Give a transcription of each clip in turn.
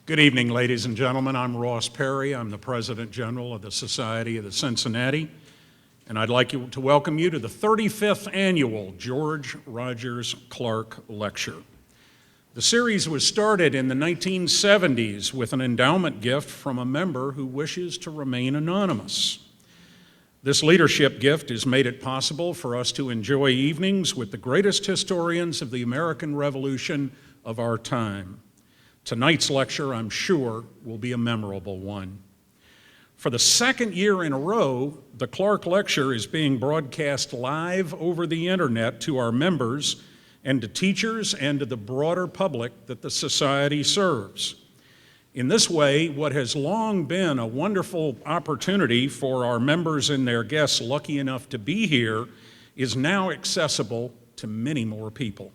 Good evening, ladies and gentlemen. I'm Ross Perry. I'm the President General of the Society of the Cincinnati, and I'd like to welcome you to the 35th Annual George Rogers Clark Lecture. The series was started in the 1970s with an endowment gift from a member who wishes to remain anonymous. This leadership gift has made it possible for us to enjoy evenings with the greatest historians of the American Revolution of our time. Tonight's lecture, I'm sure, will be a memorable one. For the second year in a row, the Clark Lecture is being broadcast live over the internet to our members and to teachers and to the broader public that the Society serves. In this way, what has long been a wonderful opportunity for our members and their guests lucky enough to be here is now accessible to many more people.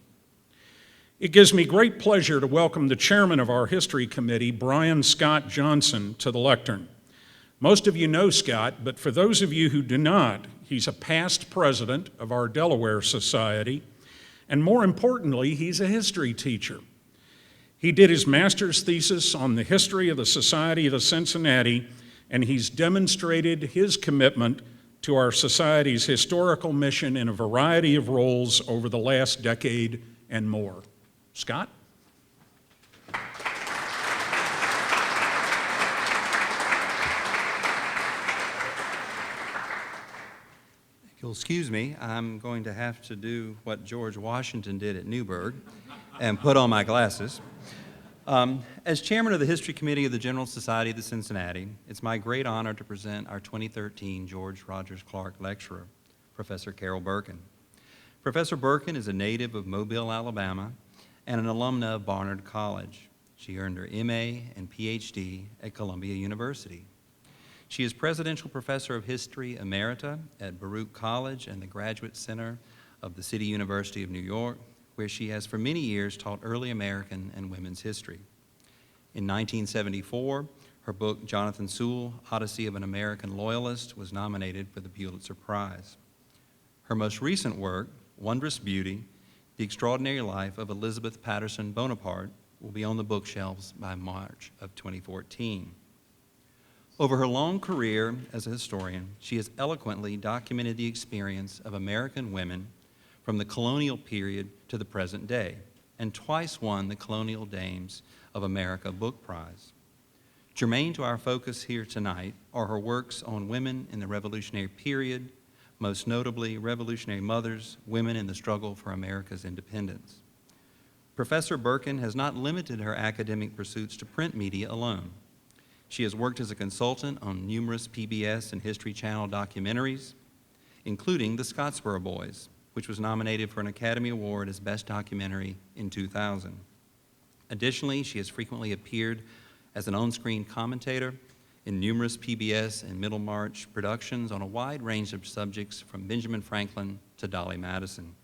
It gives me great pleasure to welcome the chairman of our History Committee, Brian Scott Johnson, to the lectern. Most of you know Scott, but for those of you who do not, he's a past president of our Delaware Society, and more importantly, he's a history teacher. He did his master's thesis on the history of the Society of the Cincinnati, and he's demonstrated his commitment to our Society's historical mission in a variety of roles over the last decade and more. Scott? You'll excuse me, I'm going to have to do what George Washington did at Newburgh and put on my glasses. As chairman of the History Committee of the General Society of the Cincinnati, it's my great honor to present our 2013 George Rogers Clark Lecturer, Professor Carol Berkin. Professor Berkin is a native of Mobile, Alabama, and an alumna of Barnard College. She earned her MA and PhD at Columbia University. She is Presidential Professor of History Emerita at Baruch College and the Graduate Center of the City University of New York, where she has for many years taught early American and women's history. In 1974, her book, Jonathan Sewell, Odyssey of an American Loyalist, was nominated for the Pulitzer Prize. Her most recent work, Wondrous Beauty, The Extraordinary Life of Elizabeth Patterson Bonaparte, will be on the bookshelves by March of 2014. Over her long career as a historian, she has eloquently documented the experience of American women from the colonial period to the present day, and twice won the Colonial Dames of America Book Prize. Germane to our focus here tonight are her works on women in the Revolutionary period, most notably Revolutionary Mothers, Women in the Struggle for America's Independence. Professor Berkin has not limited her academic pursuits to print media alone. She has worked as a consultant on numerous PBS and History Channel documentaries, including The Scottsboro Boys, which was nominated for an Academy Award as Best Documentary in 2000. Additionally, she has frequently appeared as an on-screen commentator in numerous PBS and Middlemarch productions on a wide range of subjects from Benjamin Franklin to Dolly Madison.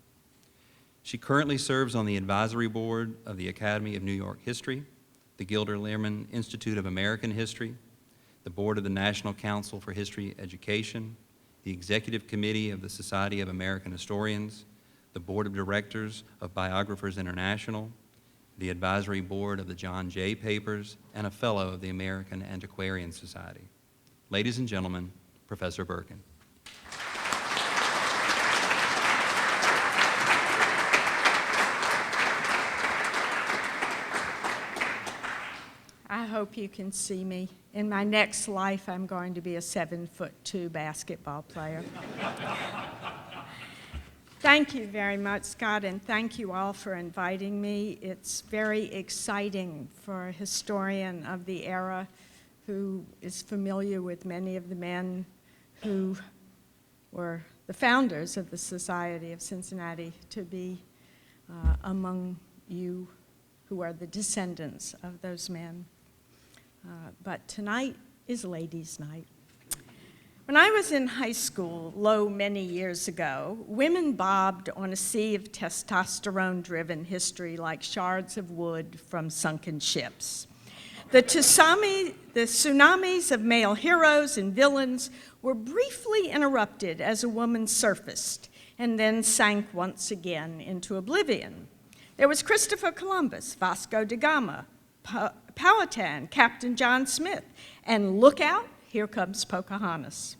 She currently serves on the advisory board of the Academy of New York History, the Gilder Lehrman Institute of American History, the board of the National Council for History Education, the Executive Committee of the Society of American Historians, the Board of Directors of Biographers International, the advisory board of the John Jay Papers, and a fellow of the American Antiquarian Society. Ladies and gentlemen, Professor Berkin. I hope you can see me. In my next life, I'm going to be a 7'2" basketball player. Thank you very much, Scott, and thank you all for inviting me. It's very exciting for a historian of the era who is familiar with many of the men who were the founders of the Society of Cincinnati to be among you who are the descendants of those men. But tonight is ladies' night. When I was in high school, many years ago, women bobbed on a sea of testosterone-driven history like shards of wood from sunken ships. The tsunamis of male heroes and villains were briefly interrupted as a woman surfaced and then sank once again into oblivion. There was Christopher Columbus, Vasco da Gama, Powhatan, Captain John Smith, and look out, here comes Pocahontas.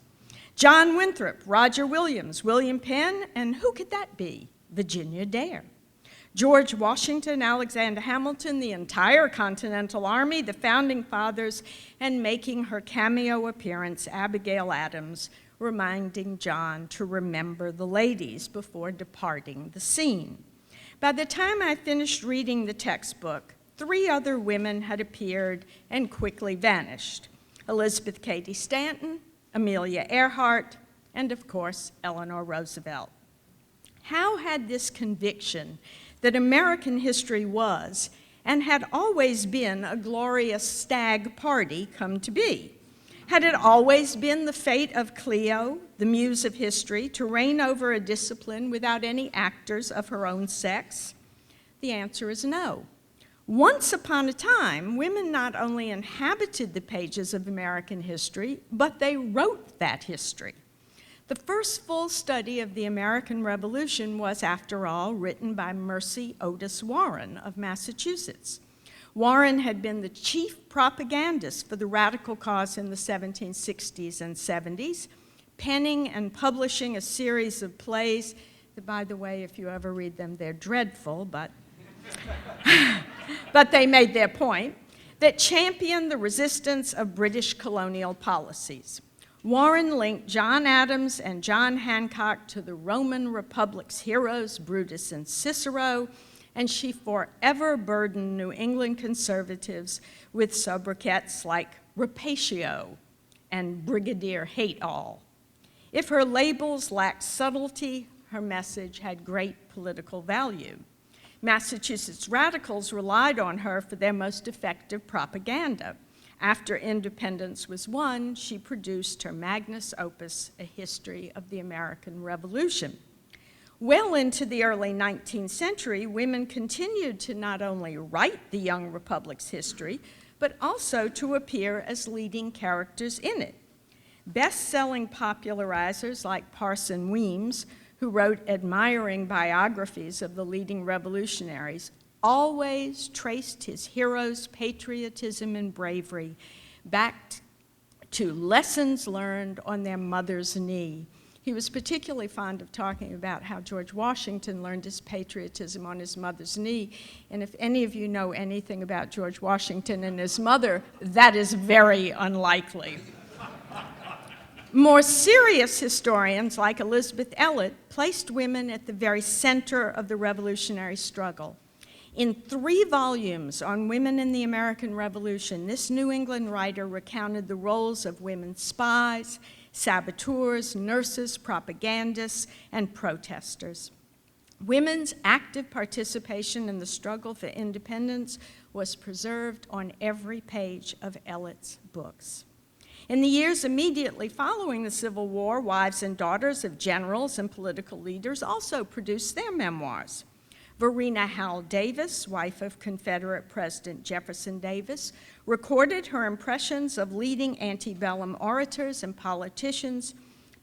John Winthrop, Roger Williams, William Penn, and who could that be? Virginia Dare. George Washington, Alexander Hamilton, the entire Continental Army, the Founding Fathers, and making her cameo appearance, Abigail Adams, reminding John to remember the ladies before departing the scene. By the time I finished reading the textbook, 3 other women had appeared and quickly vanished: Elizabeth Cady Stanton, Amelia Earhart, and of course, Eleanor Roosevelt. How had this conviction that American history was and had always been a glorious stag party come to be? Had it always been the fate of Clio, the muse of history, to reign over a discipline without any actors of her own sex? The answer is no. Once upon a time, women not only inhabited the pages of American history, but they wrote that history. The first full study of the American Revolution was, after all, written by Mercy Otis Warren of Massachusetts. Warren had been the chief propagandist for the radical cause in the 1760s and 70s, penning and publishing a series of plays that, by the way, if you ever read them, they're dreadful, but they made their point, that championed the resistance of British colonial policies. Warren linked John Adams and John Hancock to the Roman Republic's heroes, Brutus and Cicero, and she forever burdened New England conservatives with sobriquets like Rapatio and Brigadier Hate-All. If her labels lacked subtlety, her message had great political value. Massachusetts radicals relied on her for their most effective propaganda. After independence was won, she produced her magnus opus, A History of the American Revolution. Well into the early 19th century, women continued to not only write the young republic's history, but also to appear as leading characters in it. Best-selling popularizers like Parson Weems, who wrote admiring biographies of the leading revolutionaries, always traced his heroes' patriotism and bravery back to lessons learned on their mother's knee. He was particularly fond of talking about how George Washington learned his patriotism on his mother's knee. And if any of you know anything about George Washington and his mother, that is very unlikely. More serious historians, like Elizabeth Elliot, placed women at the very center of the revolutionary struggle. In 3 volumes on women in the American Revolution, this New England writer recounted the roles of women spies, saboteurs, nurses, propagandists, and protesters. Women's active participation in the struggle for independence was preserved on every page of Elliot's books. In the years immediately following the Civil War, wives and daughters of generals and political leaders also produced their memoirs. Verena Howell Davis, wife of Confederate President Jefferson Davis, recorded her impressions of leading antebellum orators and politicians,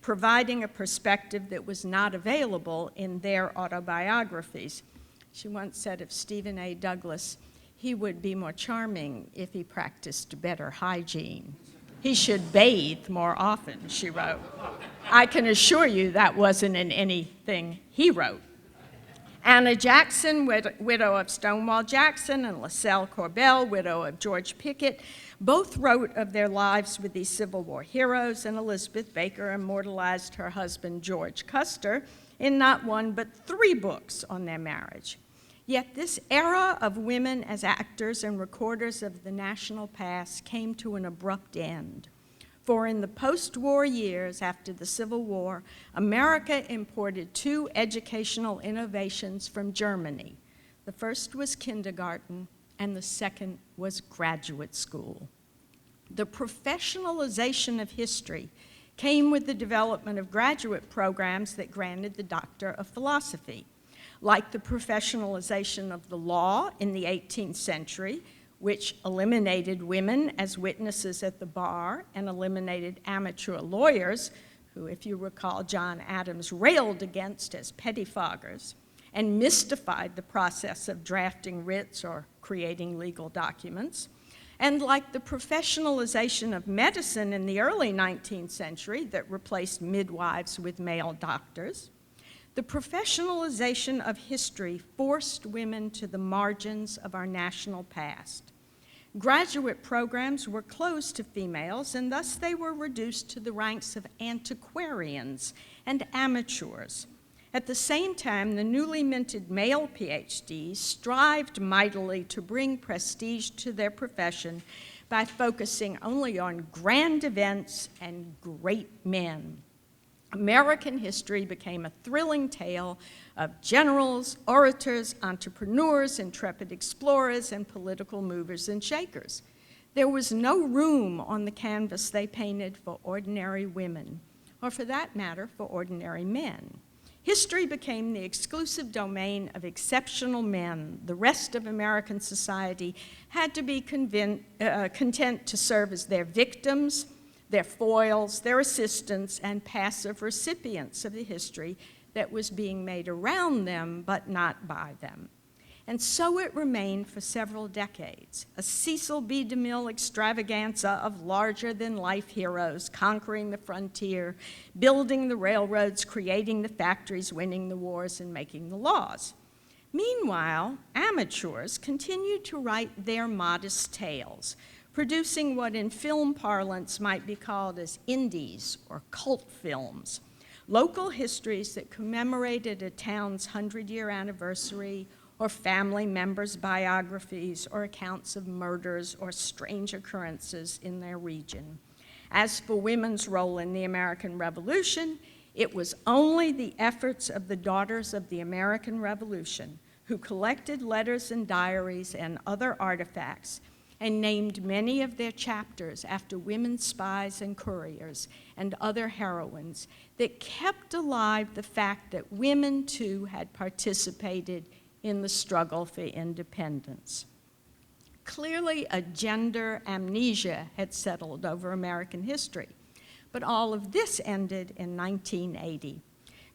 providing a perspective that was not available in their autobiographies. She once said of Stephen A. Douglas, "He would be more charming if he practiced better hygiene. He should bathe more often," she wrote. I can assure you that wasn't in anything he wrote. Anna Jackson, widow of Stonewall Jackson, and LaSalle Corbell, widow of George Pickett, both wrote of their lives with these Civil War heroes, and Elizabeth Baker immortalized her husband George Custer in not 1 but 3 books on their marriage. Yet this era of women as actors and recorders of the national past came to an abrupt end. For in the post-war years after the Civil War, America imported 2 educational innovations from Germany. The first was kindergarten, and the second was graduate school. The professionalization of history came with the development of graduate programs that granted the Doctor of Philosophy. Like the professionalization of the law in the 18th century, which eliminated women as witnesses at the bar and eliminated amateur lawyers, who, if you recall, John Adams railed against as pettifoggers, and mystified the process of drafting writs or creating legal documents. And like the professionalization of medicine in the early 19th century that replaced midwives with male doctors, the professionalization of history forced women to the margins of our national past. Graduate programs were closed to females, and thus they were reduced to the ranks of antiquarians and amateurs. At the same time, the newly minted male PhDs strived mightily to bring prestige to their profession by focusing only on grand events and great men. American history became a thrilling tale of generals, orators, entrepreneurs, intrepid explorers, and political movers and shakers. There was no room on the canvas they painted for ordinary women, or for that matter, for ordinary men. History became the exclusive domain of exceptional men. The rest of American society had to be content to serve as their victims, their foils, their assistants, and passive recipients of the history that was being made around them, but not by them. And so it remained for several decades, a Cecil B. DeMille extravaganza of larger-than-life heroes conquering the frontier, building the railroads, creating the factories, winning the wars, and making the laws. Meanwhile, amateurs continued to write their modest tales, producing what in film parlance might be called as indies or cult films, local histories that commemorated a town's 100-year anniversary, or family members' biographies, or accounts of murders or strange occurrences in their region. As for women's role in the American Revolution, it was only the efforts of the Daughters of the American Revolution, who collected letters and diaries and other artifacts and named many of their chapters after women spies and couriers and other heroines, that kept alive the fact that women too had participated in the struggle for independence. Clearly, a gender amnesia had settled over American history, but all of this ended in 1980.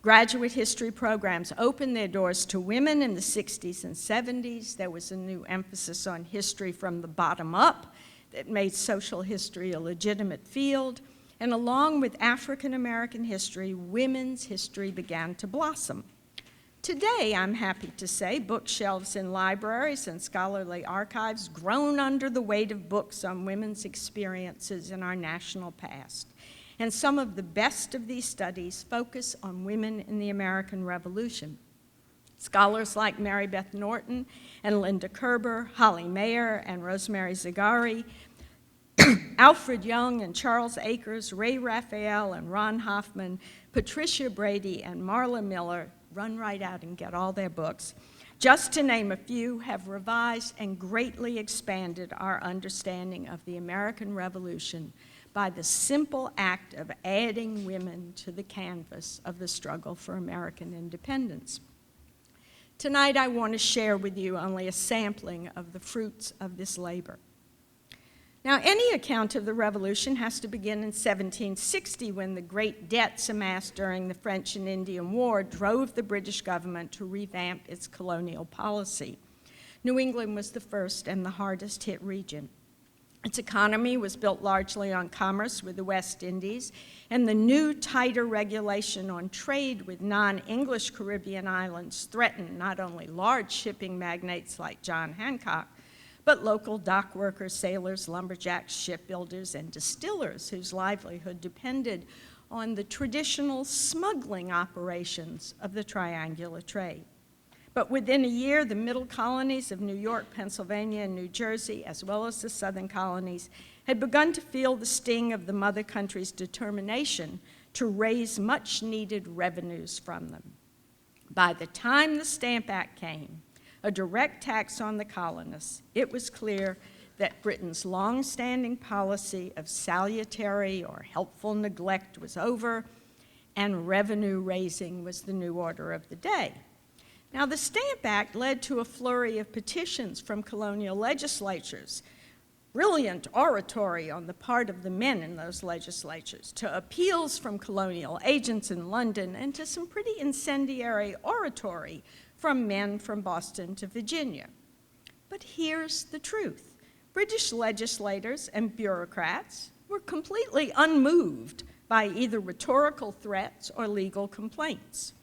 Graduate history programs opened their doors to women in the 60s and 70s. There was a new emphasis on history from the bottom up that made social history a legitimate field, and along with African American history, women's history began to blossom. Today, I'm happy to say, bookshelves in libraries and scholarly archives groan under the weight of books on women's experiences in our national past. And some of the best of these studies focus on women in the American Revolution. Scholars like Mary Beth Norton and Linda Kerber, Holly Mayer and Rosemary Zagari, Alfred Young and Charles Akers, Ray Raphael and Ron Hoffman, Patricia Brady and Marla Miller, run right out and get all their books, just to name a few, have revised and greatly expanded our understanding of the American Revolution by the simple act of adding women to the canvas of the struggle for American independence. Tonight, I want to share with you only a sampling of the fruits of this labor. Now, any account of the Revolution has to begin in 1760, when the great debts amassed during the French and Indian War drove the British government to revamp its colonial policy. New England was the first and the hardest hit region. Its economy was built largely on commerce with the West Indies, and the new tighter regulation on trade with non-English Caribbean islands threatened not only large shipping magnates like John Hancock, but local dock workers, sailors, lumberjacks, shipbuilders, and distillers whose livelihood depended on the traditional smuggling operations of the triangular trade. But within a year, the middle colonies of New York, Pennsylvania, and New Jersey, as well as the southern colonies, had begun to feel the sting of the mother country's determination to raise much-needed revenues from them. By the time the Stamp Act came, a direct tax on the colonists, it was clear that Britain's long-standing policy of salutary or helpful neglect was over, and revenue raising was the new order of the day. Now, the Stamp Act led to a flurry of petitions from colonial legislatures, brilliant oratory on the part of the men in those legislatures, to appeals from colonial agents in London, and to some pretty incendiary oratory from men from Boston to Virginia. But here's the truth. British legislators and bureaucrats were completely unmoved by either rhetorical threats or legal complaints.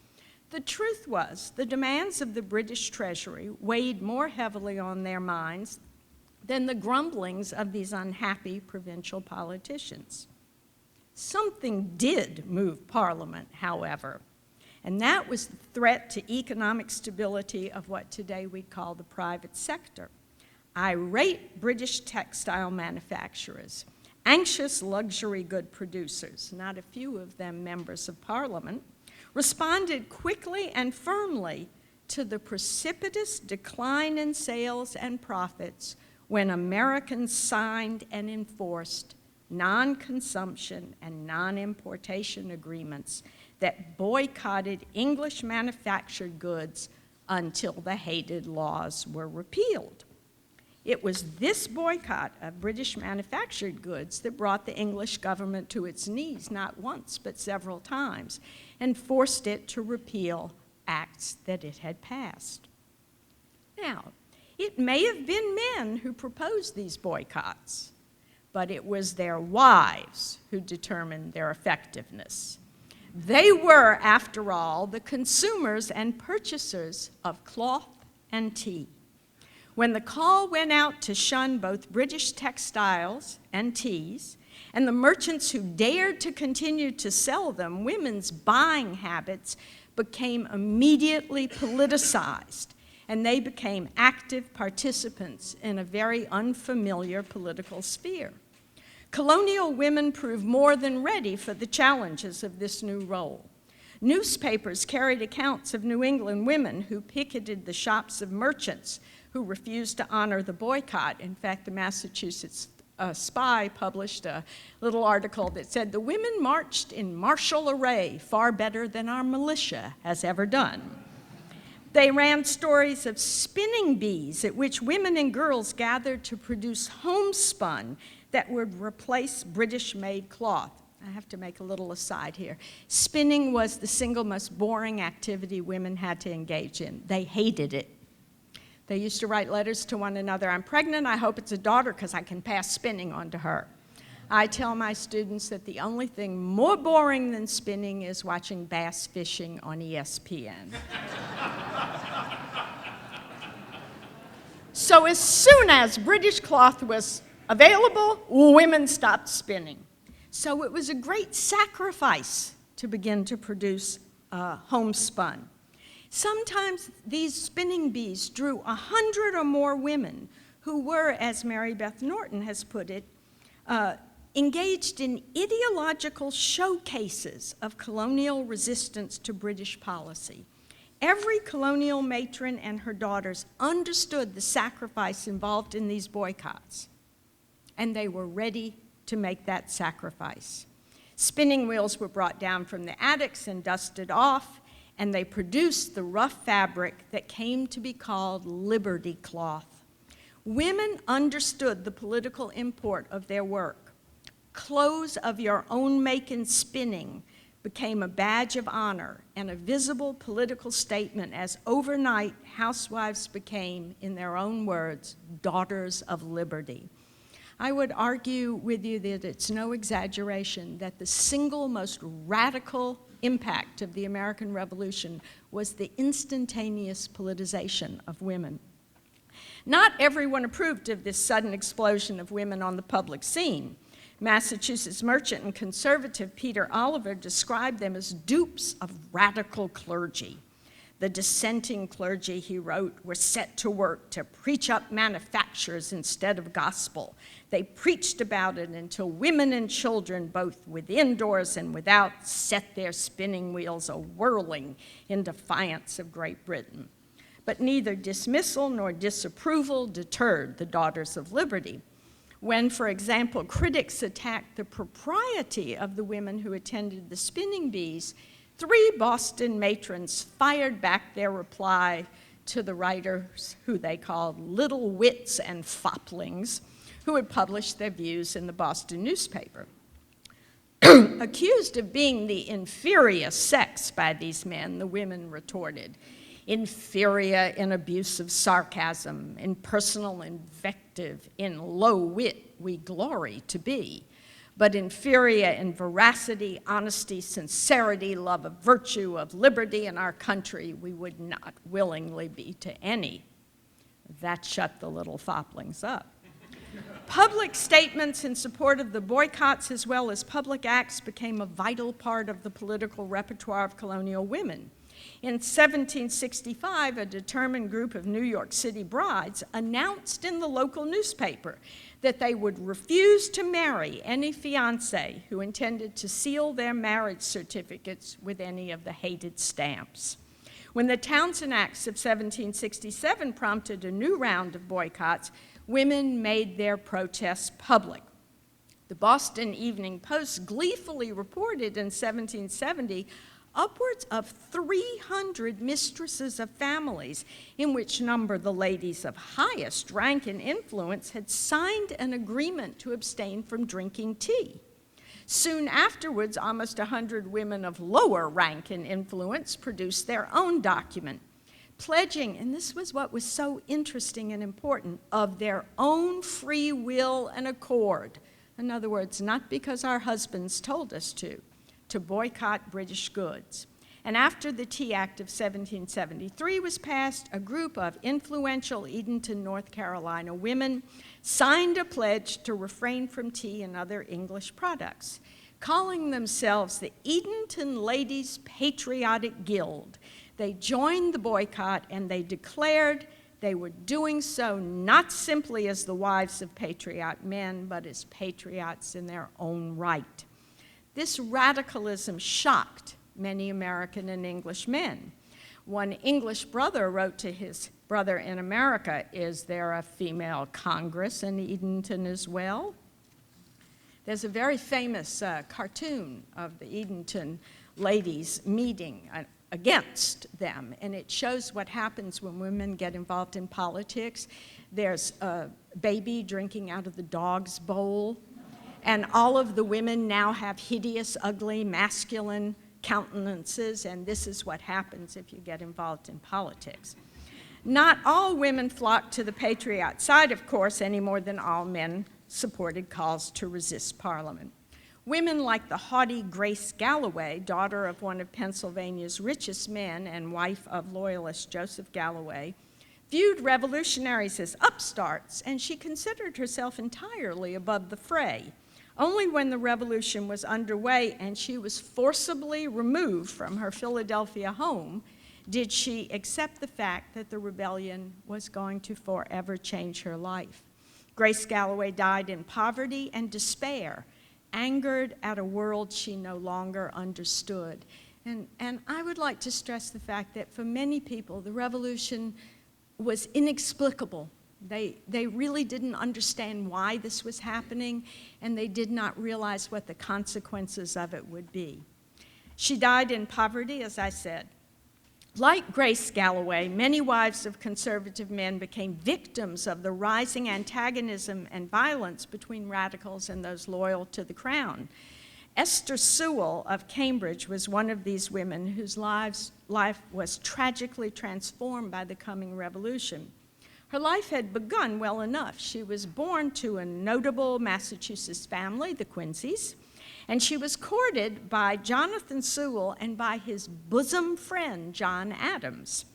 The truth was, the demands of the British Treasury weighed more heavily on their minds than the grumblings of these unhappy provincial politicians. Something did move Parliament, however, and that was the threat to economic stability of what today we call the private sector. Irate British textile manufacturers, anxious luxury good producers, not a few of them members of Parliament, responded quickly and firmly to the precipitous decline in sales and profits when Americans signed and enforced non-consumption and non-importation agreements that boycotted English manufactured goods until the hated laws were repealed. It was this boycott of British manufactured goods that brought the English government to its knees, not once, but several times, and forced it to repeal acts that it had passed. Now, it may have been men who proposed these boycotts, but it was their wives who determined their effectiveness. They were, after all, the consumers and purchasers of cloth and tea. When the call went out to shun both British textiles and teas, and the merchants who dared to continue to sell them, women's buying habits became immediately politicized, and they became active participants in a very unfamiliar political sphere. Colonial women proved more than ready for the challenges of this new role. Newspapers carried accounts of New England women who picketed the shops of merchants who refused to honor the boycott. In fact, the Massachusetts Spy published a little article that said, "The women marched in martial array, far better than our militia has ever done." They ran stories of spinning bees at which women and girls gathered to produce homespun that would replace British-made cloth. I have to make a little aside here. Spinning was the single most boring activity women had to engage in. They hated it. They used to write letters to one another. "I'm pregnant, I hope it's a daughter because I can pass spinning on to her." I tell my students that the only thing more boring than spinning is watching bass fishing on ESPN. So as soon as British cloth was available, women stopped spinning. So it was a great sacrifice to begin to produce homespun. Sometimes these spinning bees drew 100 or more women who were, as Mary Beth Norton has put it, engaged in ideological showcases of colonial resistance to British policy. Every colonial matron and her daughters understood the sacrifice involved in these boycotts, and they were ready to make that sacrifice. Spinning wheels were brought down from the attics and dusted off, and they produced the rough fabric that came to be called Liberty cloth. Women understood the political import of their work. Clothes of your own make and spinning became a badge of honor and a visible political statement as overnight housewives became, in their own words, daughters of liberty. I would argue with you that it's no exaggeration that the single most radical impact of the American Revolution was the instantaneous politicization of women. Not everyone approved of this sudden explosion of women on the public scene. Massachusetts merchant and conservative Peter Oliver described them as dupes of radical clergy. The dissenting clergy, he wrote, were set to work to preach up manufactures instead of gospel. They preached about it until women and children, both within doors and without, set their spinning wheels a-whirling in defiance of Great Britain. But neither dismissal nor disapproval deterred the Daughters of Liberty. When, for example, critics attacked the propriety of the women who attended the spinning bees, 3 Boston matrons fired back their reply to the writers who they called little wits and foplings, who had published their views in the Boston newspaper. Accused of being the inferior sex by these men, the women retorted, inferior in abusive sarcasm, in personal invective, in low wit we glory to be, but inferior in veracity, honesty, sincerity, love of virtue, of liberty in our country, we would not willingly be to any. That shut the little foplings up. Public statements in support of the boycotts as well as public acts became a vital part of the political repertoire of colonial women. In 1765, a determined group of New York City brides announced in the local newspaper that they would refuse to marry any fiancé who intended to seal their marriage certificates with any of the hated stamps. When the Townshend Acts of 1767 prompted a new round of boycotts, women made their protests public. The Boston Evening Post gleefully reported in 1770 upwards of 300 mistresses of families, in which number the ladies of highest rank and influence had signed an agreement to abstain from drinking tea. Soon afterwards, almost 100 women of lower rank and influence produced their own document, pledging, and this was what was so interesting and important, of their own free will and accord. In other words, not because our husbands told us to boycott British goods. And after the Tea Act of 1773 was passed, a group of influential Edenton, North Carolina women signed a pledge to refrain from tea and other English products, calling themselves the Edenton Ladies Patriotic Guild. They joined the boycott and they declared they were doing so not simply as the wives of patriot men, but as patriots in their own right. This radicalism shocked many American and English men. One English brother wrote to his brother in America, "Is there a female Congress in Edenton as well?" There's a very famous cartoon of the Edenton ladies meeting against them, and it shows what happens when women get involved in politics. There's a baby drinking out of the dog's bowl, and all of the women now have hideous, ugly, masculine countenances, and this is what happens if you get involved in politics. Not all women flocked to the patriot side, of course, any more than all men supported calls to resist Parliament. Women like the haughty Grace Galloway, daughter of one of Pennsylvania's richest men and wife of Loyalist Joseph Galloway, viewed revolutionaries as upstarts, and she considered herself entirely above the fray. Only when the revolution was underway and she was forcibly removed from her Philadelphia home did she accept the fact that the rebellion was going to forever change her life. Grace Galloway died in poverty and despair, angered at a world she no longer understood. And I would like to stress the fact that for many people, the revolution was inexplicable. They really didn't understand why this was happening, and they did not realize what the consequences of it would be. She died in poverty, as I said. Like Grace Galloway, many wives of conservative men became victims of the rising antagonism and violence between radicals and those loyal to the crown. Esther Sewell of Cambridge was one of these women whose life was tragically transformed by the coming revolution. Her life had begun well enough. She was born to a notable Massachusetts family, the Quincy's, and she was courted by Jonathan Sewell and by his bosom friend, John Adams.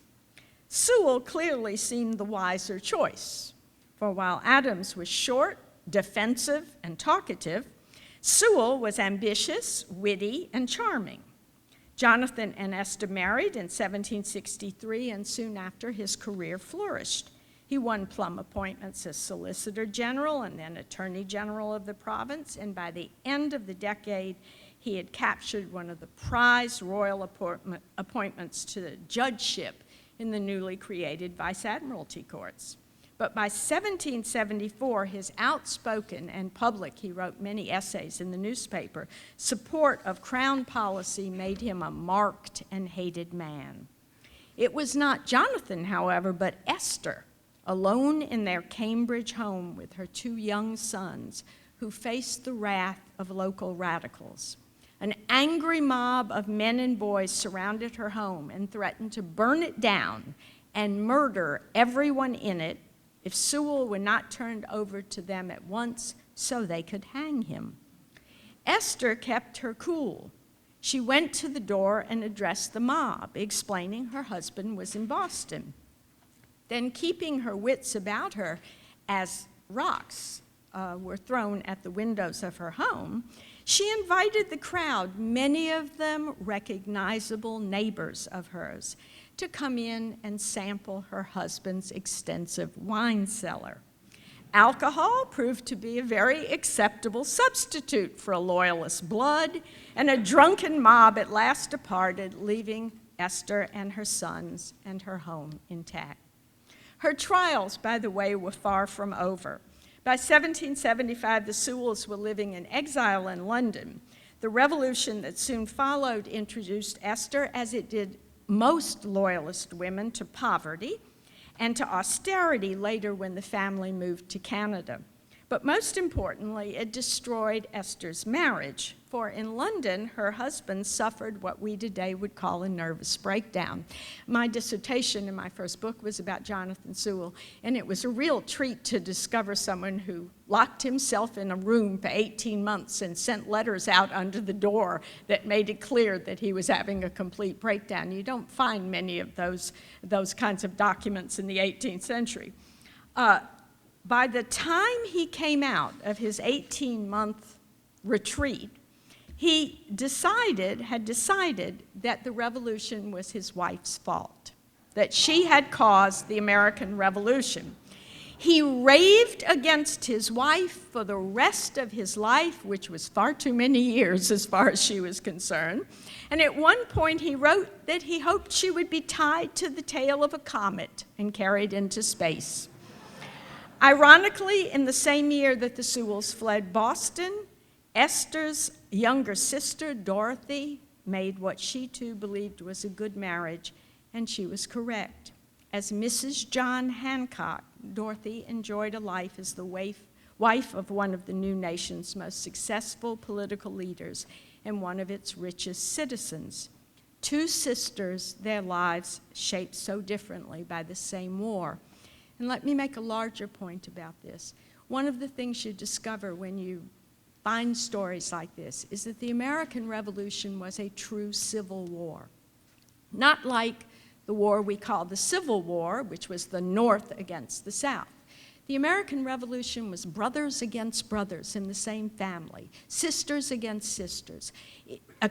Sewell clearly seemed the wiser choice, for while Adams was short, defensive, and talkative, Sewell was ambitious, witty, and charming. Jonathan and Esther married in 1763, and soon after his career flourished. He won plum appointments as Solicitor General and then Attorney General of the province, and by the end of the decade, he had captured one of the prized royal appointments to the judgeship in the newly created Vice Admiralty courts. But by 1774, his outspoken and public, he wrote many essays in the newspaper, support of Crown policy made him a marked and hated man. It was not Jonathan, however, but Esther, alone in their Cambridge home with her two young sons, who faced the wrath of local radicals. An angry mob of men and boys surrounded her home and threatened to burn it down and murder everyone in it if Sewell were not turned over to them at once so they could hang him. Esther kept her cool. She went to the door and addressed the mob, explaining her husband was in Boston. Then, keeping her wits about her as rocks were thrown at the windows of her home, she invited the crowd, many of them recognizable neighbors of hers, to come in and sample her husband's extensive wine cellar. Alcohol proved to be a very acceptable substitute for a loyalist's blood, and a drunken mob at last departed, leaving Esther and her sons and her home intact. Her trials, by the way, were far from over. By 1775, the Sewells were living in exile in London. The revolution that soon followed introduced Esther, as it did most loyalist women, to poverty and to austerity later when the family moved to Canada. But most importantly, it destroyed Esther's marriage, for in London, her husband suffered what we today would call a nervous breakdown. My dissertation in my first book was about Jonathan Sewell, and it was a real treat to discover someone who locked himself in a room for 18 months and sent letters out under the door that made it clear that he was having a complete breakdown. You don't find many of those kinds of documents in the 18th century. By the time he came out of his 18-month retreat, he had decided that the revolution was his wife's fault, that she had caused the American Revolution. He raved against his wife for the rest of his life, which was far too many years as far as she was concerned. And at one point he wrote that he hoped she would be tied to the tail of a comet and carried into space. Ironically, in the same year that the Sewells fled Boston, Esther's younger sister, Dorothy, made what she too believed was a good marriage, and she was correct. As Mrs. John Hancock, Dorothy enjoyed a life as the wife of one of the new nation's most successful political leaders and one of its richest citizens. Two sisters, their lives shaped so differently by the same war. And let me make a larger point about this. One of the things you discover when you find stories like this is that the American Revolution was a true civil war. Not like the war we call the Civil War, which was the North against the South. The American Revolution was brothers against brothers in the same family, sisters against sisters,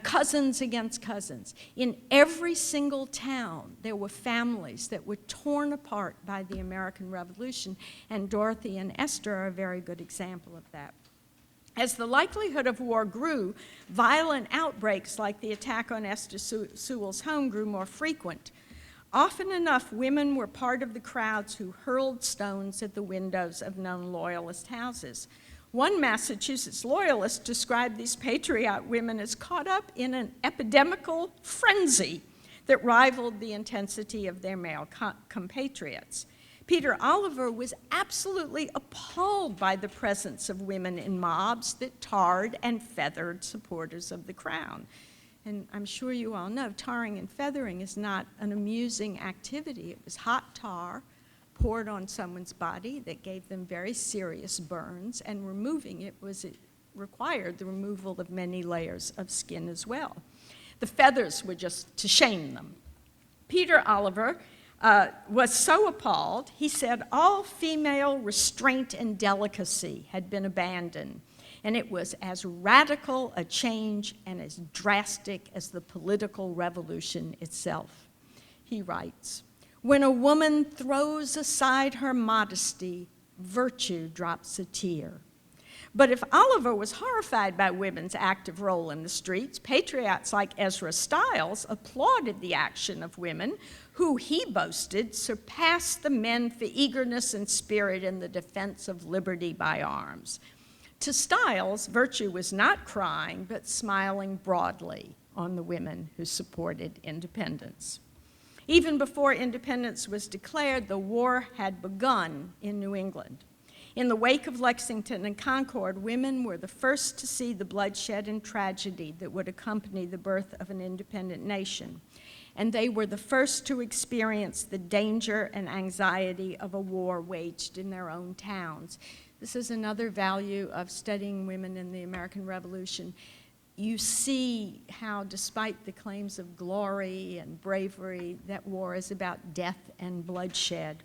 cousins against cousins. In every single town, there were families that were torn apart by the American Revolution, and Dorothy and Esther are a very good example of that. As the likelihood of war grew, violent outbreaks like the attack on Esther Sewell's home grew more frequent. Often enough, women were part of the crowds who hurled stones at the windows of known Loyalist houses. One Massachusetts Loyalist described these patriot women as caught up in an epidemical frenzy that rivaled the intensity of their male compatriots. Peter Oliver was absolutely appalled by the presence of women in mobs that tarred and feathered supporters of the crown. And I'm sure you all know, tarring and feathering is not an amusing activity. It was hot tar poured on someone's body that gave them very serious burns, and removing it required the removal of many layers of skin as well. The feathers were just to shame them. Peter Oliver was so appalled, he said all female restraint and delicacy had been abandoned, and it was as radical a change and as drastic as the political revolution itself. He writes, "When a woman throws aside her modesty, virtue drops a tear." But if Oliver was horrified by women's active role in the streets, patriots like Ezra Stiles applauded the action of women who, he boasted, surpassed the men for eagerness and spirit in the defense of liberty by arms. To Stiles, virtue was not crying, but smiling broadly on the women who supported independence. Even before independence was declared, the war had begun in New England. In the wake of Lexington and Concord, women were the first to see the bloodshed and tragedy that would accompany the birth of an independent nation. And they were the first to experience the danger and anxiety of a war waged in their own towns. This is another value of studying women in the American Revolution. You see how, despite the claims of glory and bravery, that war is about death and bloodshed.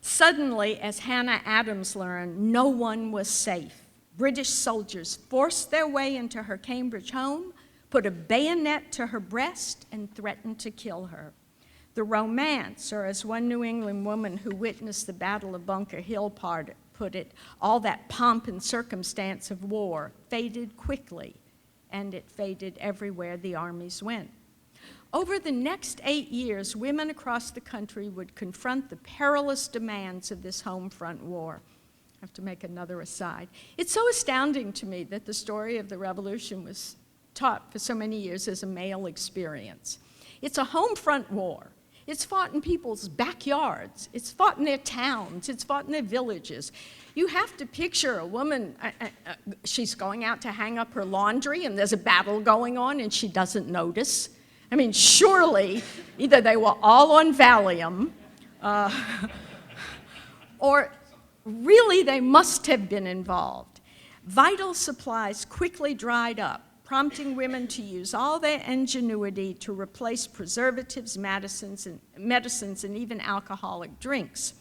Suddenly, as Hannah Adams learned, no one was safe. British soldiers forced their way into her Cambridge home, put a bayonet to her breast, and threatened to kill her. The romance, or as one New England woman who witnessed the Battle of Bunker Hill put it, all that pomp and circumstance of war faded quickly, and it faded everywhere the armies went. Over the next 8 years, women across the country would confront the perilous demands of this home front war. I have to make another aside. It's so astounding to me that the story of the Revolution was taught for so many years as a male experience. It's a home front war. It's fought in people's backyards. It's fought in their towns. It's fought in their villages. You have to picture a woman, she's going out to hang up her laundry and there's a battle going on and she doesn't notice. I mean, surely either they were all on Valium or really they must have been involved. Vital supplies quickly dried up, prompting women to use all their ingenuity to replace preservatives, medicines, and even alcoholic drinks.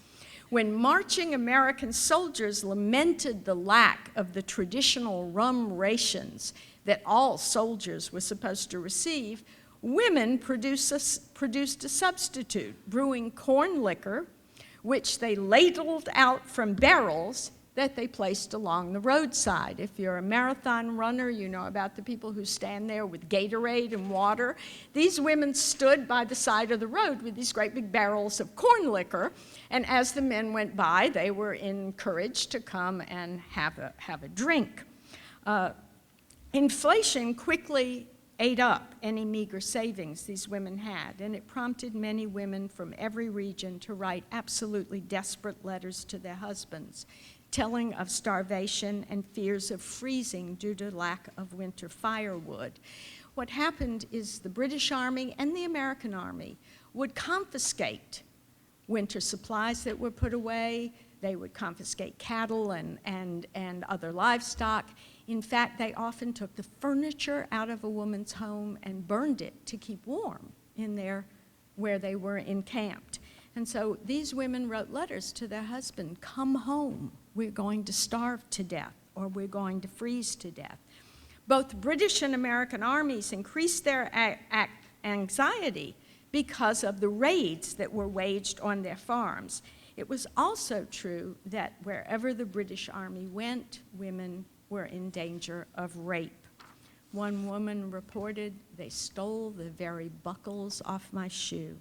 When marching American soldiers lamented the lack of the traditional rum rations that all soldiers were supposed to receive, women produced a substitute, brewing corn liquor, which they ladled out from barrels that they placed along the roadside. If you're a marathon runner, you know about the people who stand there with Gatorade and water. These women stood by the side of the road with these great big barrels of corn liquor, and as the men went by, they were encouraged to come and have a drink. Inflation quickly ate up any meager savings these women had, and it prompted many women from every region to write absolutely desperate letters to their husbands, telling of starvation and fears of freezing due to lack of winter firewood. What happened is the British Army and the American Army would confiscate winter supplies that were put away. They would confiscate cattle and other livestock. In fact, they often took the furniture out of a woman's home and burned it to keep warm in where they were encamped. And so these women wrote letters to their husband, "Come home, we're going to starve to death, or we're going to freeze to death." Both British and American armies increased their anxiety because of the raids that were waged on their farms. It was also true that wherever the British Army went, women were in danger of rape. One woman reported, "They stole the very buckles off my shoe."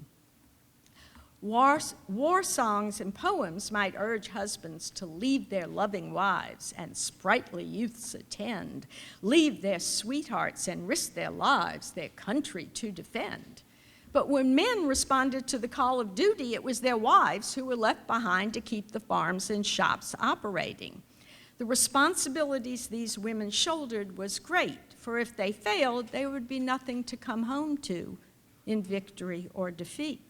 War songs and poems might urge husbands to leave their loving wives and sprightly youths attend, leave their sweethearts and risk their lives, their country to defend. But when men responded to the call of duty, it was their wives who were left behind to keep the farms and shops operating. The responsibilities these women shouldered was great, for if they failed, there would be nothing to come home to in victory or defeat.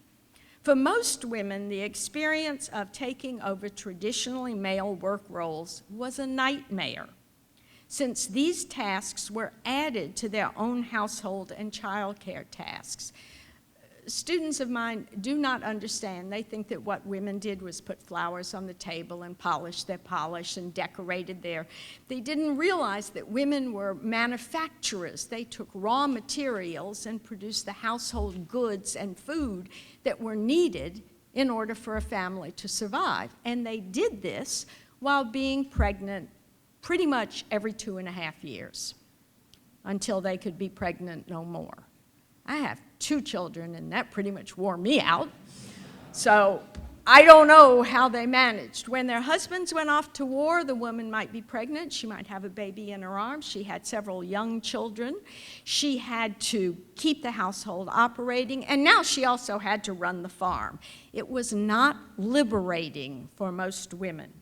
For most women, the experience of taking over traditionally male work roles was a nightmare, since these tasks were added to their own household and childcare tasks. Students of mine do not understand. They think that what women did was put flowers on the table and polish their polish and decorated there. They didn't realize that women were manufacturers. They took raw materials and produced the household goods and food that were needed in order for a family to survive. And they did this while being pregnant pretty much every 2.5 years until they could be pregnant no more. I have 2 children, and that pretty much wore me out. So I don't know how they managed. When their husbands went off to war, the woman might be pregnant. She might have a baby in her arms. She had several young children. She had to keep the household operating, and now she also had to run the farm. It was not liberating for most women.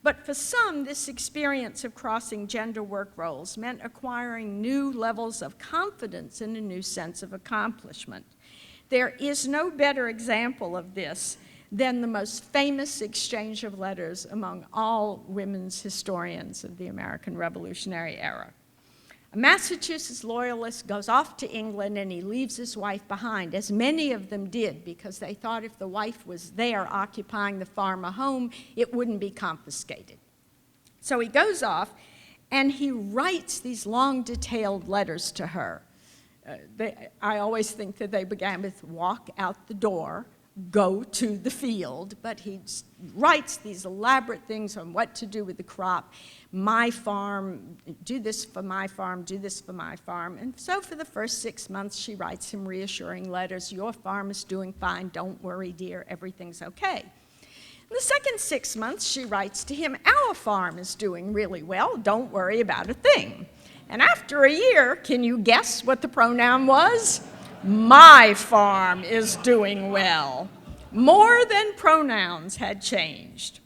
But for some, this experience of crossing gender work roles meant acquiring new levels of confidence and a new sense of accomplishment. There is no better example of this than the most famous exchange of letters among all women's historians of the American Revolutionary era. A Massachusetts loyalist goes off to England and he leaves his wife behind, as many of them did, because they thought if the wife was there occupying the farm or home, it wouldn't be confiscated. So he goes off and he writes these long, detailed letters to her. I always think that they began with walk out the door, go to the field, but he writes these elaborate things on what to do with the crop. My farm, do this for my farm, do this for my farm. And so for the first 6 months, she writes him reassuring letters. Your farm is doing fine. Don't worry, dear. Everything's okay. In the second 6 months, she writes to him, our farm is doing really well. Don't worry about a thing. And after a year, can you guess what the pronoun was? My farm is doing well. More than pronouns had changed.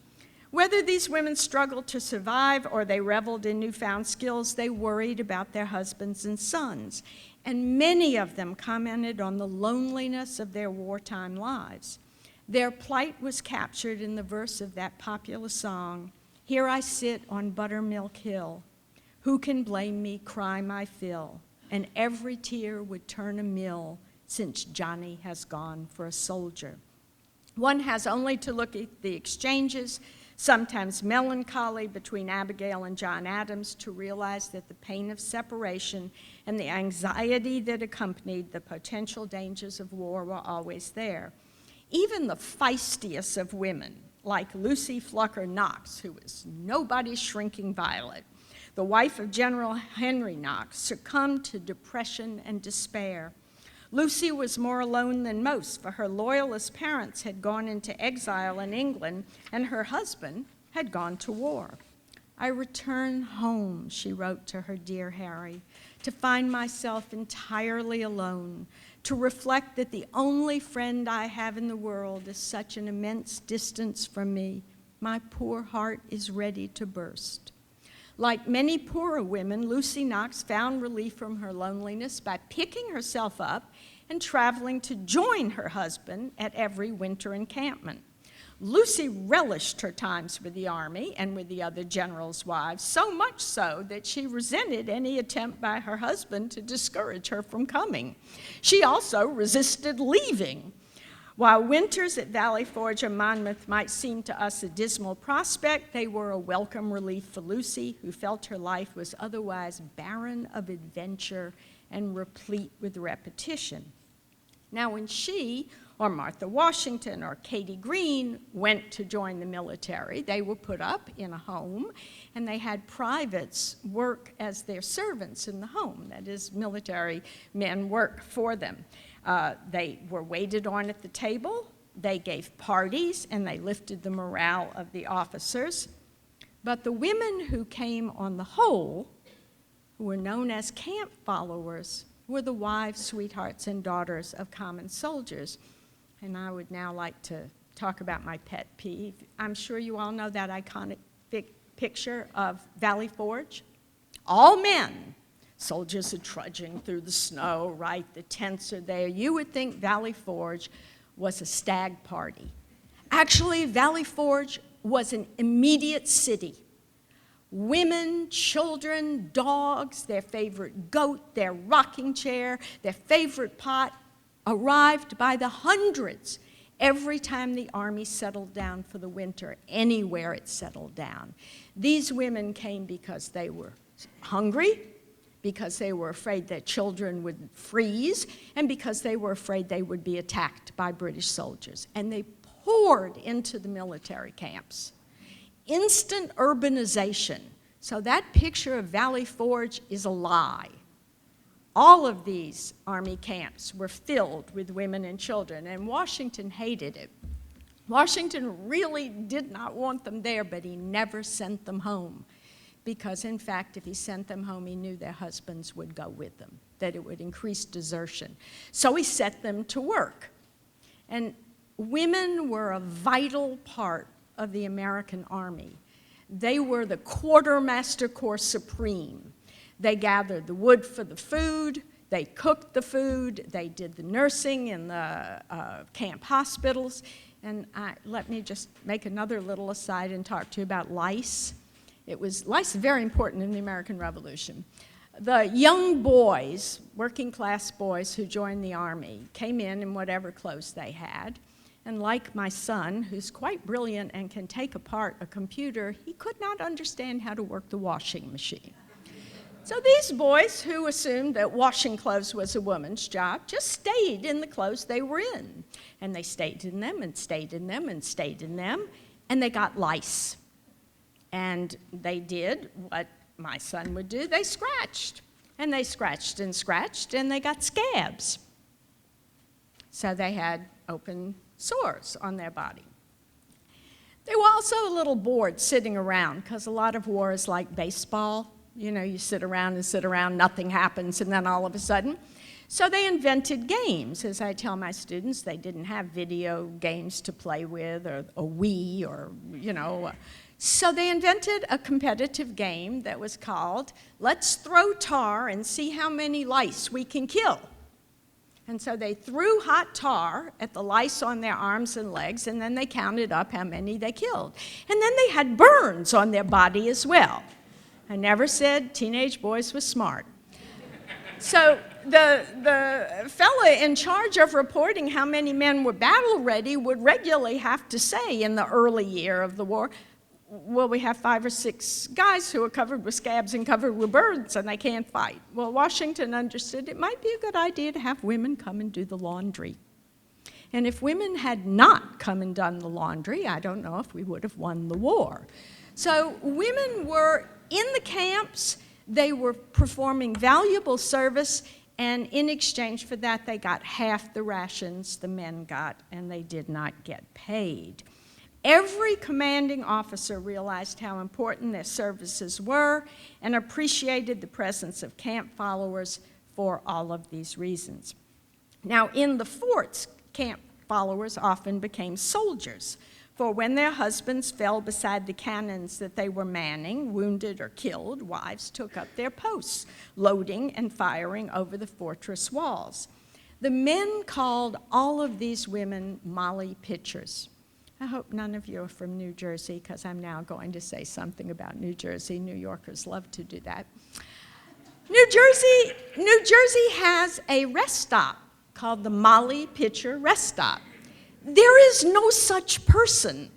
Whether these women struggled to survive or they reveled in newfound skills, they worried about their husbands and sons. And many of them commented on the loneliness of their wartime lives. Their plight was captured in the verse of that popular song, Here I sit on Buttermilk Hill. Who can blame me, cry my fill? And every tear would turn a mill since Johnny has gone for a soldier. One has only to look at the exchanges, sometimes melancholy, between Abigail and John Adams to realize that the pain of separation and the anxiety that accompanied the potential dangers of war were always there. Even the feistiest of women, like Lucy Flucker Knox, who was nobody's shrinking violet, the wife of General Henry Knox, succumbed to depression and despair. Lucy was more alone than most, for her loyalist parents had gone into exile in England, and her husband had gone to war. I return home, she wrote to her dear Harry, to find myself entirely alone, to reflect that the only friend I have in the world is such an immense distance from me. My poor heart is ready to burst. Like many poorer women, Lucy Knox found relief from her loneliness by picking herself up and traveling to join her husband at every winter encampment. Lucy relished her times with the Army and with the other generals' wives, so much so that she resented any attempt by her husband to discourage her from coming. She also resisted leaving. While winters at Valley Forge or Monmouth might seem to us a dismal prospect, they were a welcome relief for Lucy, who felt her life was otherwise barren of adventure and replete with repetition. Now, when she, or Martha Washington, or Katie Green went to join the military, they were put up in a home, and they had privates work as their servants in the home. That is, military men work for them. They were waited on at the table, they gave parties, and they lifted the morale of the officers. But the women who came on the whole, who were known as camp followers, were the wives, sweethearts, and daughters of common soldiers. And I would now like to talk about my pet peeve. I'm sure you all know that iconic picture of Valley Forge. All men. Soldiers are trudging through the snow, right? The tents are there. You would think Valley Forge was a stag party. Actually, Valley Forge was an immediate city. Women, children, dogs, their favorite goat, their rocking chair, their favorite pot arrived by the hundreds every time the Army settled down for the winter, anywhere it settled down. These women came because they were hungry, because they were afraid their children would freeze, and because they were afraid they would be attacked by British soldiers. And they poured into the military camps. Instant urbanization. So that picture of Valley Forge is a lie. All of these Army camps were filled with women and children, and Washington hated it. Washington really did not want them there, but he never sent them home. Because, in fact, if he sent them home, he knew their husbands would go with them, that it would increase desertion. So he set them to work. And women were a vital part of the American Army. They were the quartermaster corps supreme. They gathered the wood for the food, they cooked the food, they did the nursing in the camp hospitals. And let me just make another little aside and talk to you about lice. Lice is very important in the American Revolution. The young boys, working class boys who joined the army, came in whatever clothes they had. And like my son, who's quite brilliant and can take apart a computer, he could not understand how to work the washing machine. So these boys, who assumed that washing clothes was a woman's job, just stayed in the clothes they were in. And they stayed in them and stayed in them and stayed in them, and they got lice. And they did what my son would do. They scratched. And they scratched and scratched, and they got scabs. So they had open sores on their body. They were also a little bored sitting around, because a lot of war is like baseball. You know, you sit around, nothing happens, and then all of a sudden. So they invented games. As I tell my students, they didn't have video games to play with, or a Wii, or, you know. So they invented a competitive game that was called, Let's Throw Tar and See How Many Lice We Can Kill. And so they threw hot tar at the lice on their arms and legs, and then they counted up how many they killed. And then they had burns on their body as well. I never said teenage boys were smart. So the fella in charge of reporting how many men were battle ready would regularly have to say in the early year of the war, well, we have 5 or 6 guys who are covered with scabs and covered with burns, and they can't fight. Well, Washington understood it might be a good idea to have women come and do the laundry. And if women had not come and done the laundry, I don't know if we would have won the war. So women were in the camps, they were performing valuable service, and in exchange for that, they got half the rations the men got, and they did not get paid. Every commanding officer realized how important their services were and appreciated the presence of camp followers for all of these reasons. Now, in the forts, camp followers often became soldiers, for when their husbands fell beside the cannons that they were manning, wounded or killed, wives took up their posts, loading and firing over the fortress walls. The men called all of these women Molly Pitchers. I hope none of you are from New Jersey, because I'm now going to say something about New Jersey. New Yorkers love to do that. New Jersey has a rest stop called the Molly Pitcher Rest Stop. There is no such person.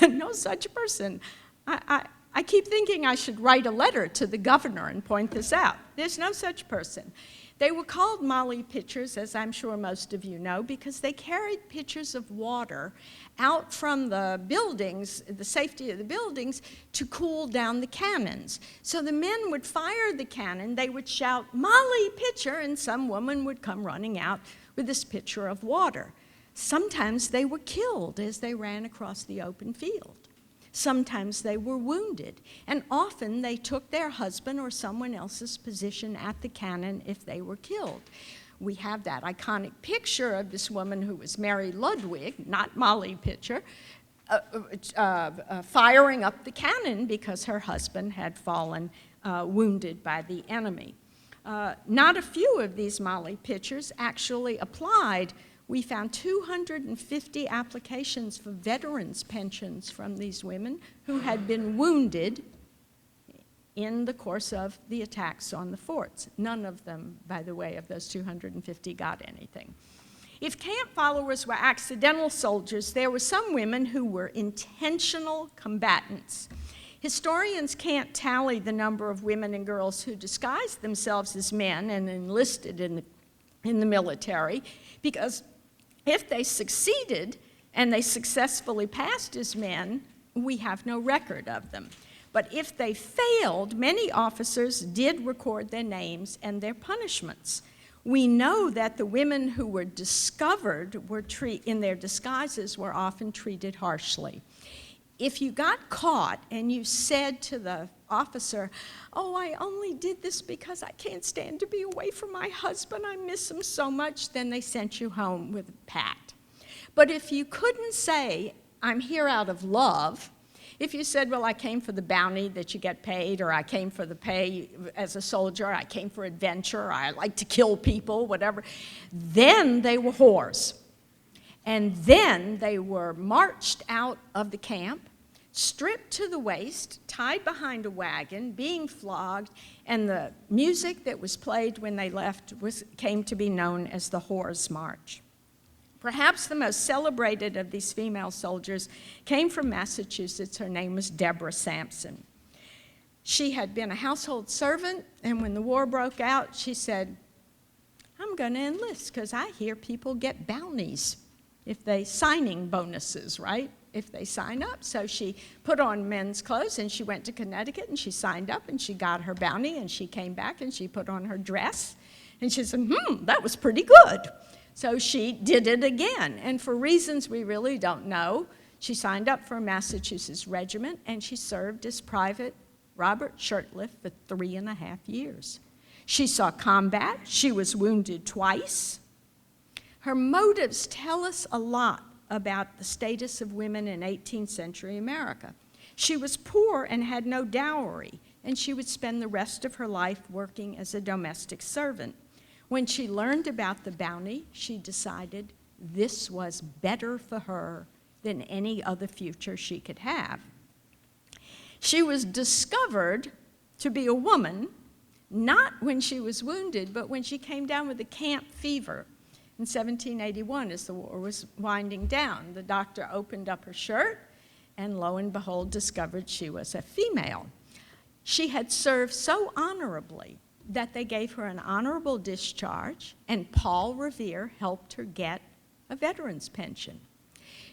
No such person. I keep thinking I should write a letter to the governor and point this out. There's no such person. They were called Molly pitchers, as I'm sure most of you know, because they carried pitchers of water out from the buildings, the safety of the buildings, to cool down the cannons. So the men would fire the cannon, they would shout, "Molly pitcher," and some woman would come running out with this pitcher of water. Sometimes they were killed as they ran across the open field. Sometimes they were wounded, and often they took their husband or someone else's position at the cannon if they were killed. We have that iconic picture of this woman who was Mary Ludwig, not Molly Pitcher, firing up the cannon because her husband had fallen wounded by the enemy. Not a few of these Molly Pitchers actually applied. We found 250 applications for veterans' pensions from these women who had been wounded in the course of the attacks on the forts. None of them, by the way, of those 250 got anything. If camp followers were accidental soldiers, there were some women who were intentional combatants. Historians can't tally the number of women and girls who disguised themselves as men and enlisted in the military, because if they succeeded and they successfully passed as men, we have no record of them. But if they failed, many officers did record their names and their punishments. We know that the women who were discovered in their disguises were often treated harshly. If you got caught and you said to the officer, "Oh, I only did this because I can't stand to be away from my husband, I miss him so much," then they sent you home with a pat. But if you couldn't say, "I'm here out of love," If you said, well, I came for the bounty that you get paid, or I came for the pay as a soldier, I came for adventure, I like to kill people, whatever, then they were whores. And then they were marched out of the camp, stripped to the waist, tied behind a wagon, being flogged, and the music that was played when they left came to be known as the Whore's March. Perhaps the most celebrated of these female soldiers came from Massachusetts. Her name was Deborah Sampson. She had been a household servant, and when the war broke out, she said, I'm going to enlist because I hear people get bounties if they signing bonuses, right? If they sign up. So she put on men's clothes and she went to Connecticut and she signed up and she got her bounty and she came back and she put on her dress and she said, that was pretty good. So she did it again, and for reasons we really don't know, she signed up for a Massachusetts regiment, and she served as Private Robert Shurtleff for 3.5 years. She saw combat. She was wounded twice. Her motives tell us a lot about the status of women in 18th century America. She was poor and had no dowry, and she would spend the rest of her life working as a domestic servant. When she learned about the bounty, she decided this was better for her than any other future she could have. She was discovered to be a woman, not when she was wounded, but when she came down with a camp fever in 1781 as the war was winding down. The doctor opened up her shirt and lo and behold discovered she was a female. She had served so honorably that they gave her an honorable discharge, and Paul Revere helped her get a veteran's pension.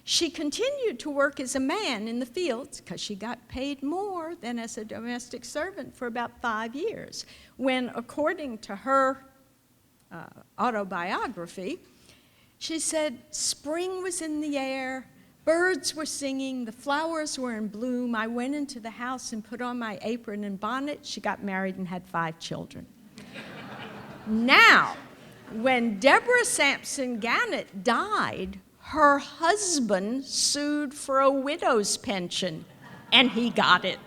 She continued to work as a man in the fields because she got paid more than as a domestic servant for about 5 years, when, according to her autobiography, she said, spring was in the air, birds were singing, the flowers were in bloom. I went into the house and put on my apron and bonnet. She got married and had 5 children. Now, when Deborah Sampson Gannett died, her husband sued for a widow's pension, and he got it.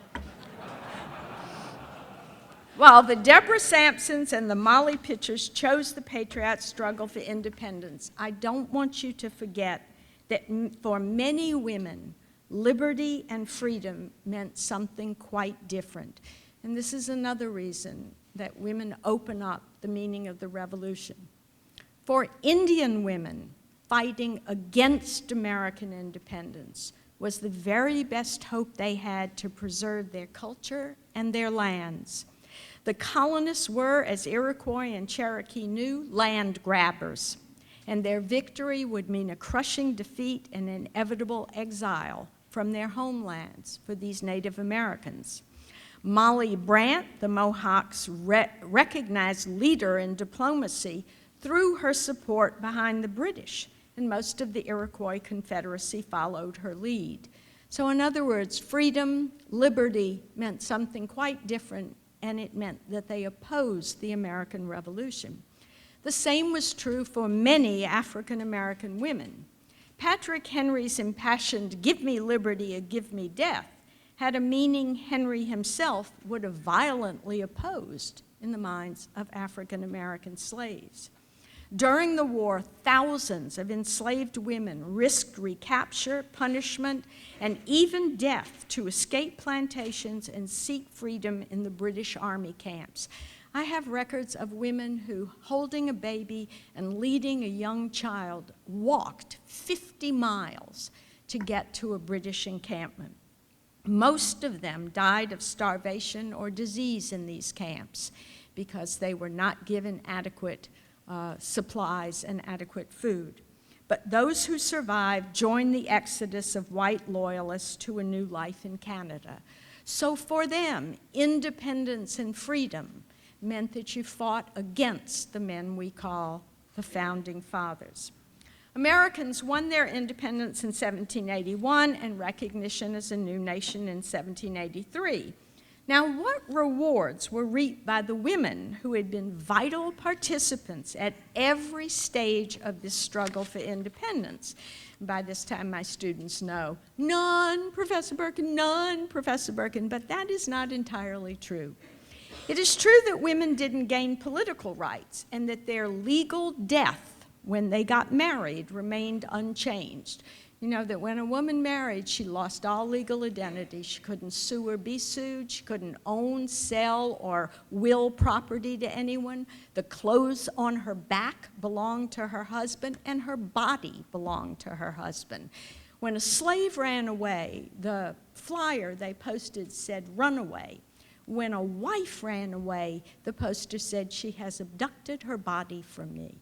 While the Deborah Sampsons and the Molly Pitchers chose the patriot struggle for independence, I don't want you to forget that for many women, liberty and freedom meant something quite different. And this is another reason that women open up the meaning of the revolution. For Indian women, fighting against American independence was the very best hope they had to preserve their culture and their lands. The colonists were, as Iroquois and Cherokee knew, land grabbers, and their victory would mean a crushing defeat and inevitable exile from their homelands for these Native Americans. Molly Brant, the Mohawks' recognized leader in diplomacy, threw her support behind the British, and most of the Iroquois Confederacy followed her lead. So in other words, freedom, liberty meant something quite different, and it meant that they opposed the American Revolution. The same was true for many African American women. Patrick Henry's impassioned, "Give me liberty or give me death," had a meaning Henry himself would have violently opposed in the minds of African American slaves. During the war, thousands of enslaved women risked recapture, punishment, and even death to escape plantations and seek freedom in the British Army camps. I have records of women who, holding a baby and leading a young child, walked 50 miles to get to a British encampment. Most of them died of starvation or disease in these camps because they were not given adequate supplies and adequate food. But those who survived joined the exodus of white loyalists to a new life in Canada. So for them, independence and freedom meant that you fought against the men we call the Founding Fathers. Americans won their independence in 1781 and recognition as a new nation in 1783. Now, what rewards were reaped by the women who had been vital participants at every stage of this struggle for independence? By this time, my students know, none, Professor Berkin, none, Professor Berkin, but that is not entirely true. It is true that women didn't gain political rights and that their legal death when they got married remained unchanged. You know that when a woman married, she lost all legal identity. She couldn't sue or be sued. She couldn't own, sell, or will property to anyone. The clothes on her back belonged to her husband, and her body belonged to her husband. When a slave ran away, the flyer they posted said, "Run away." When a wife ran away, the poster said, "She has abducted her body from me."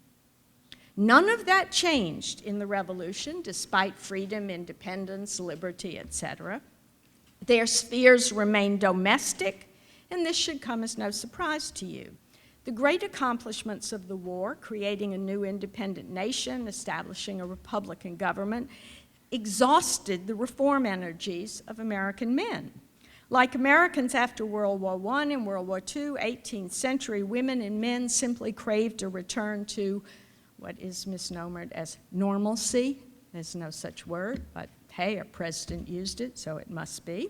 None of that changed in the Revolution, despite freedom, independence, liberty, etc. Their spheres remained domestic, and this should come as no surprise to you. The great accomplishments of the war, creating a new independent nation, establishing a republican government, exhausted the reform energies of American men. Like Americans after World War I and World War II, 18th century women and men simply craved a return to what is misnomered as normalcy. There's no such word, but hey, a president used it, so it must be.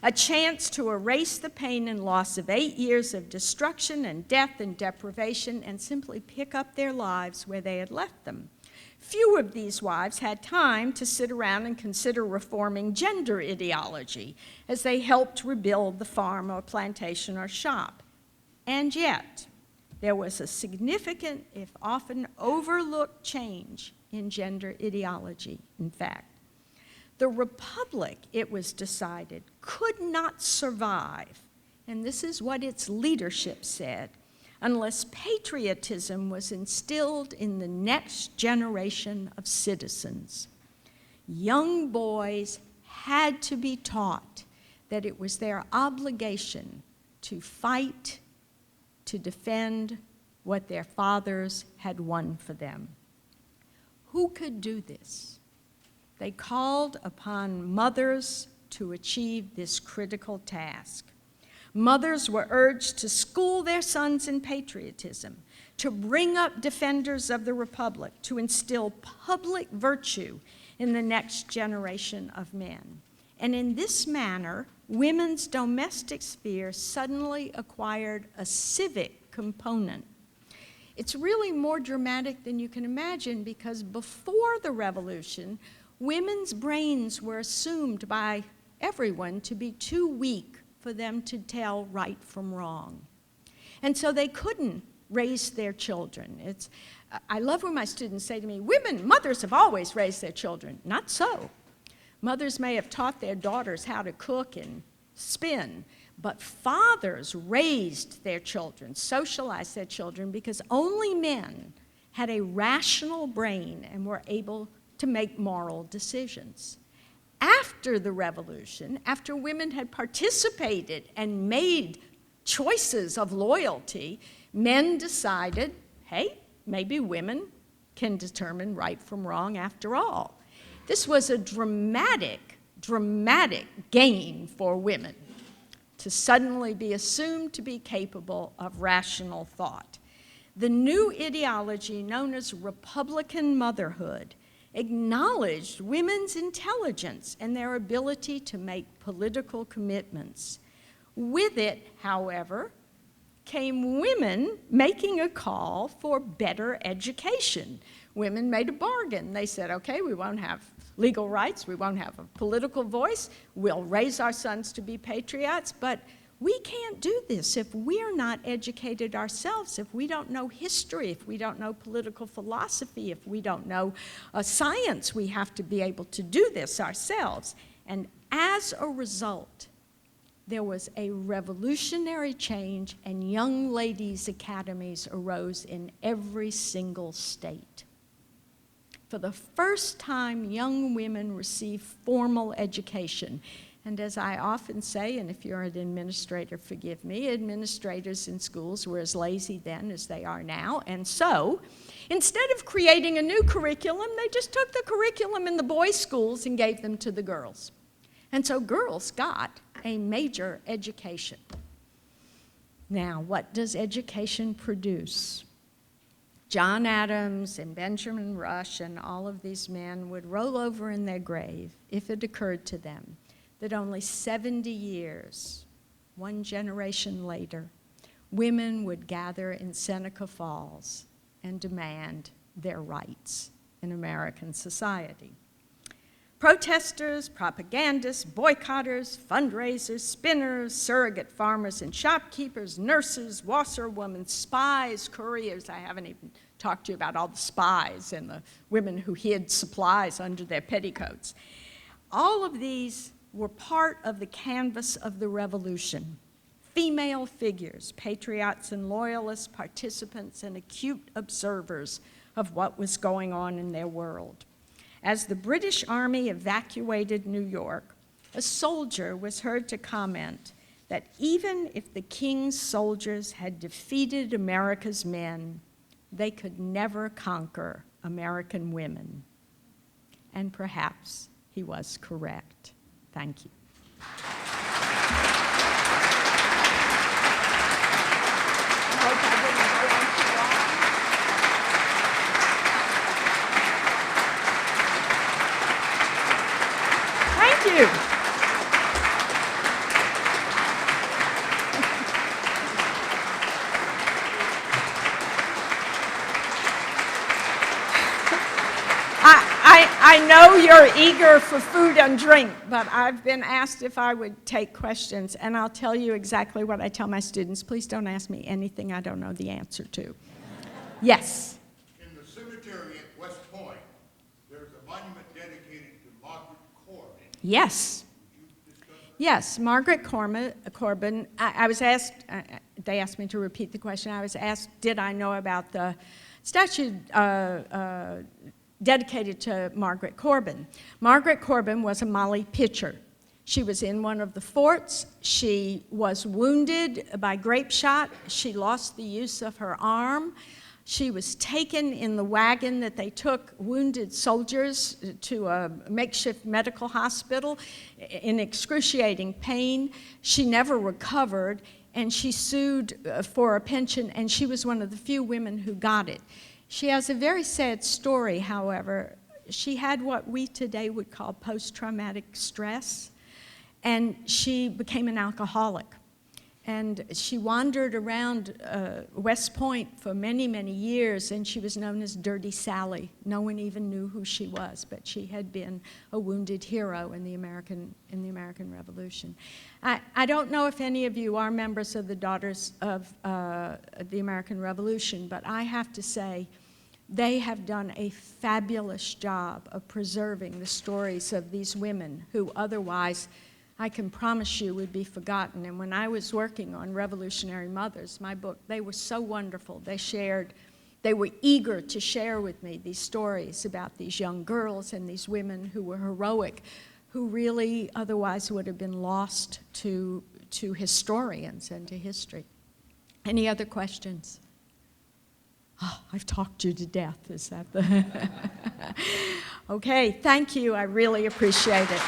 A chance to erase the pain and loss of 8 years of destruction and death and deprivation and simply pick up their lives where they had left them. Few of these wives had time to sit around and consider reforming gender ideology as they helped rebuild the farm or plantation or shop. And yet, there was a significant, if often overlooked, change in gender ideology, in fact. The Republic, it was decided, could not survive, and this is what its leadership said, unless patriotism was instilled in the next generation of citizens. Young boys had to be taught that it was their obligation to fight, to defend what their fathers had won for them. Who could do this? They called upon mothers to achieve this critical task. Mothers were urged to school their sons in patriotism, to bring up defenders of the Republic, to instill public virtue in the next generation of men. And in this manner, women's domestic sphere suddenly acquired a civic component. It's really more dramatic than you can imagine because before the Revolution, women's brains were assumed by everyone to be too weak for them to tell right from wrong. And so they couldn't raise their children. I love when my students say to me, mothers have always raised their children. Not so. Mothers may have taught their daughters how to cook and spin, but fathers raised their children, socialized their children, because only men had a rational brain and were able to make moral decisions. After the Revolution, after women had participated and made choices of loyalty, men decided, hey, maybe women can determine right from wrong after all. This was a dramatic gain for women to suddenly be assumed to be capable of rational thought. The new ideology known as Republican motherhood acknowledged women's intelligence and their ability to make political commitments. With it, however, came women making a call for better education. Women made a bargain. They said, okay, we won't have legal rights, we won't have a political voice, we'll raise our sons to be patriots, but we can't do this if we're not educated ourselves, if we don't know history, if we don't know political philosophy, if we don't know science. We have to be able to do this ourselves. And as a result, there was a revolutionary change, and young ladies' academies arose in every single state. For the first time, young women received formal education. And as I often say, and if you're an administrator, forgive me, administrators in schools were as lazy then as they are now. And so, instead of creating a new curriculum, they just took the curriculum in the boys' schools and gave them to the girls. And so girls got a major education. Now, what does education produce? John Adams and Benjamin Rush and all of these men would roll over in their grave if it occurred to them that only 70 years, one generation later, women would gather in Seneca Falls and demand their rights in American society. Protesters, propagandists, boycotters, fundraisers, spinners, surrogate farmers and shopkeepers, nurses, washerwomen, spies, couriers. I haven't even talked to you about all the spies and the women who hid supplies under their petticoats. All of these were part of the canvas of the revolution. Female figures, patriots and loyalists, participants and acute observers of what was going on in their world. As the British Army evacuated New York, a soldier was heard to comment that even if the king's soldiers had defeated America's men, they could never conquer American women. And perhaps he was correct. Thank you. Thank you. I know you're eager for food and drink, but I've been asked if I would take questions, and I'll tell you exactly what I tell my students. Please don't ask me anything I don't know the answer to. Yes? In the cemetery at West Point, there's a monument dedicated to Margaret Corbin. Yes. Yes, Margaret Corbin. I was asked, they asked me to repeat the question. I was asked, did I know about the statue dedicated to Margaret Corbin. Margaret Corbin was a Mali pitcher. She was in one of the forts. She was wounded by grape shot. She lost the use of her arm. She was taken in the wagon that they took wounded soldiers to a makeshift medical hospital in excruciating pain. She never recovered, and she sued for a pension, and she was one of the few women who got it. She has a very sad story, however. She had what we today would call post-traumatic stress, and she became an alcoholic. And she wandered around West Point for many, many years, and she was known as Dirty Sally. No one even knew who she was, but she had been a wounded hero in the American Revolution. I don't know if any of you are members of the Daughters of the American Revolution, but I have to say they have done a fabulous job of preserving the stories of these women who otherwise, I can promise you, would be forgotten. And when I was working on Revolutionary Mothers, my book, they were so wonderful. They were eager to share with me these stories about these young girls and these women who were heroic, who really otherwise would have been lost to historians and to history. Any other questions? Oh, I've talked you to death. Is that the... Okay, thank you. I really appreciate it.